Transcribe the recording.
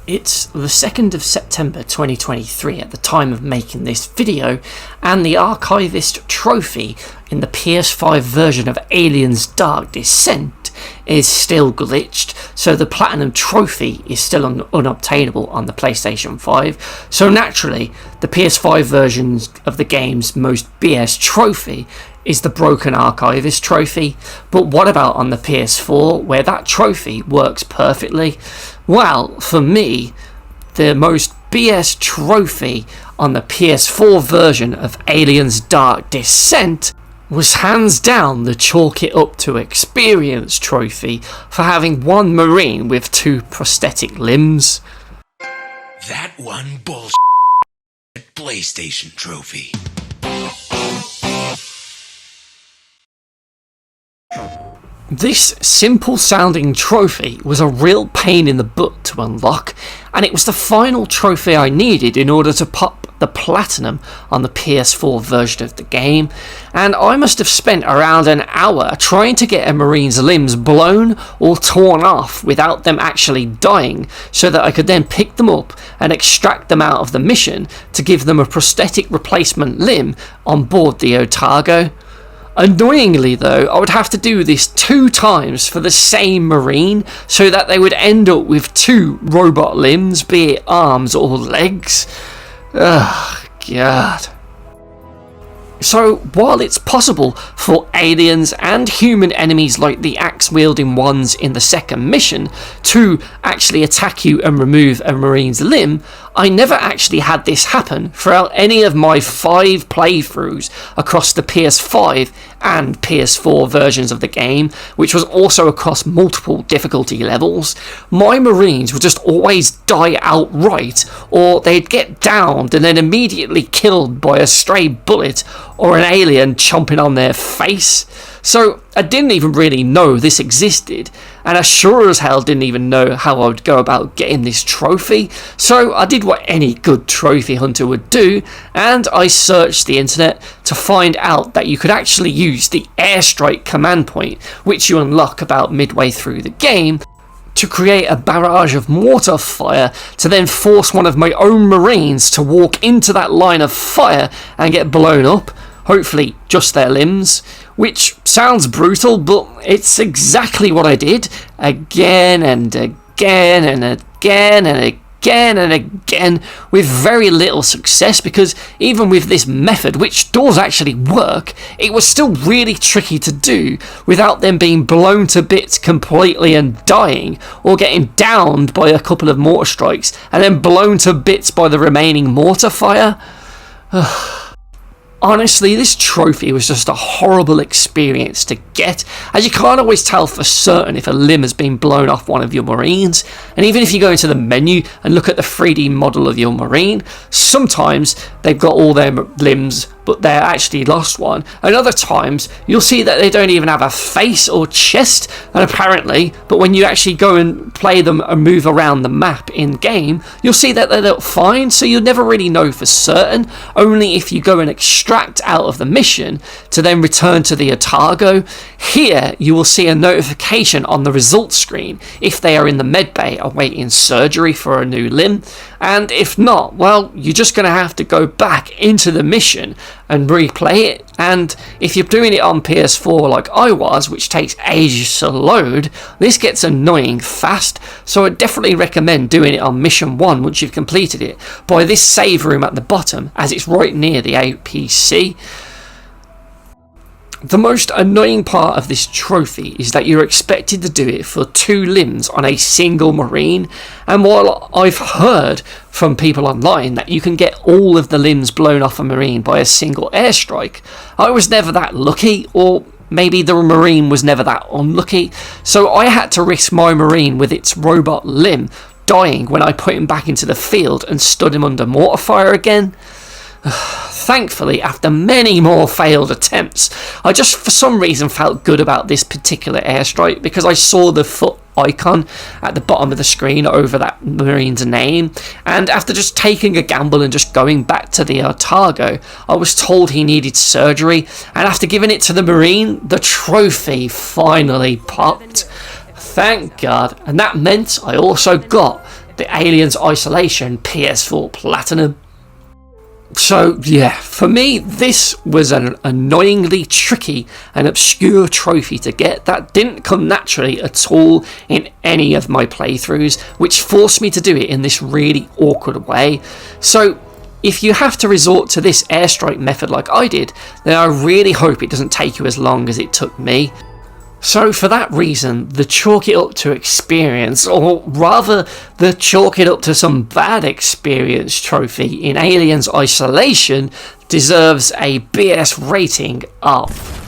It's the 2nd of September 2023 at the time of making this video, and the Archivist trophy in the PS5 version of Aliens Dark Descent is still glitched, so the Platinum trophy is still unobtainable on the PlayStation 5. So naturally, the PS5 version of the game's most BS trophy is the broken Archivist trophy. But what about on the PS4, where that trophy works perfectly? Well, for me, the most BS trophy on the PS4 version of Aliens Dark Descent was hands down the chalk it up to experience trophy for having one Marine with 2 prosthetic limbs. That one bullshit PlayStation trophy. This simple sounding trophy was a real pain in the butt to unlock, and it was the final trophy I needed in order to pop the Platinum on the PS4 version of the game, and I must have spent around an hour trying to get a Marine's limbs blown or torn off without them actually dying, so that I could then pick them up and extract them out of the mission to give them a prosthetic replacement limb on board the Otago. Annoyingly though, I would have to do this 2 times for the same Marine, so that they would end up with 2 robot limbs, be it arms or legs. Ugh, God. So, while it's possible for aliens and human enemies like the axe-wielding ones in the second mission to actually attack you and remove a Marine's limb, I never actually had this happen throughout any of my 5 playthroughs across the PS5 and PS4 versions of the game, which was also across multiple difficulty levels. My Marines would just always die outright, or they'd get downed and then immediately killed by a stray bullet or an alien chomping on their face. So I didn't even really know this existed, and I sure as hell didn't even know how I would go about getting this trophy. So I did what any good trophy hunter would do, and I searched the internet to find out that you could actually use the airstrike command point, which you unlock about midway through the game, to create a barrage of mortar fire to then force one of my own Marines to walk into that line of fire and get blown up, hopefully just their limbs, which sounds brutal, but it's exactly what I did again and again and again and again and again, with very little success, because even with this method, which does actually work, it was still really tricky to do without them being blown to bits completely and dying, or getting downed by a couple of mortar strikes and then blown to bits by the remaining mortar fire. Honestly, this trophy was just a horrible experience to get, as you can't always tell for certain if a limb has been blown off one of your Marines, and even if you go into the menu and look at the 3D model of your Marine, sometimes they've got all their limbs but they're actually lost one, and other times you'll see that they don't even have a face or chest, and apparently, but when you actually go and play them and move around the map in game, you'll see that they look fine, so you'll never really know for certain, only if you go and extract out of the mission to then return to the Otago. Here you will see a notification on the results screen if they are in the medbay awaiting surgery for a new limb, and if not, well, you're just going to have to go back into the mission and replay it. And if you're doing it on PS4 like I was, which takes ages to load, this gets annoying fast, so I definitely recommend doing it on mission 1 once you've completed it by this save room at the bottom, as it's right near the APC. The most annoying part of this trophy is that you're expected to do it for 2 limbs on a single Marine, and while I've heard from people online that you can get all of the limbs blown off a Marine by a single airstrike, I was never that lucky, or maybe the Marine was never that unlucky, so I had to risk my Marine with its robot limb dying when I put him back into the field and stood him under mortar fire again. Thankfully, after many more failed attempts, I just for some reason felt good about this particular airstrike, because I saw the foot icon at the bottom of the screen over that Marine's name, and after just taking a gamble and just going back to the Otago, I was told he needed surgery, and after giving it to the Marine, the trophy finally popped. Thank God, and that meant I also got the Aliens Isolation PS4 Platinum. So yeah, for me this was an annoyingly tricky and obscure trophy to get that didn't come naturally at all in any of my playthroughs, which forced me to do it in this really awkward way. So if you have to resort to this airstrike method like I did, then I really hope it doesn't take you as long as it took me. So for that reason, the chalk it up to experience, or rather the chalk it up to some bad experience trophy in Aliens Isolation, deserves a BS rating of